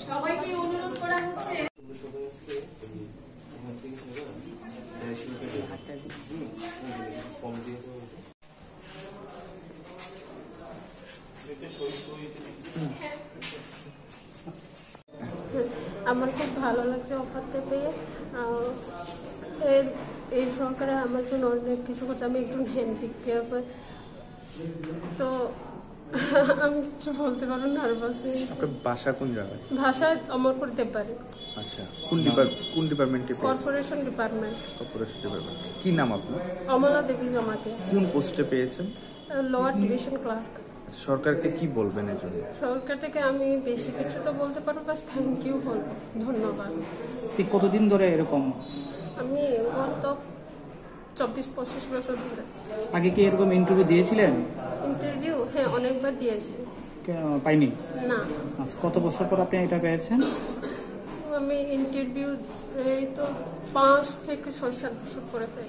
সবাইকে অনুরোধ করা হচ্ছে আমার খুব ভালো লাগছে অফারটা পেয়ে। এই সরকারে আমার জন্য অনেক কিছু করতে, আমি একটু হ্যান্ডিক্যাপ, তো আমি কিছু বলতে পারবো, নার্ভাস হয়ে গেছি। আপনার বাসা কোন জায়গায়? ভাষা আমার করতে পারে। আচ্ছা, কোন ডিপার্টমেন্টে? Corporation department. Corporation department. কি নাম আপনার? অমলা দেবী জমাতে। কোন পোস্টে পেয়েছেন? Lower division clerk. সরকারকে কি বলবেন এর জন্য? সরকার থেকে আমি বেশি কিছু তো বলতে পারবো, বাস থ্যাংক ইউ বলবো, ধন্যবাদ। কতদিন ধরে এরকম? আমি গত 24-25 বছর ধরে। আগে কি এরকম ইন্টারভিউ দিয়েছিলেন? ইন্টারভিউ হ্যাঁ অনেকবার দিয়েছি, পাইনি। না। আচ্ছা, কত বছর পর আপনি এটা পেয়েছেন? আমি ইন্টারভিউ এই তো 5 থেকে 6-7 বছর পরে পাই।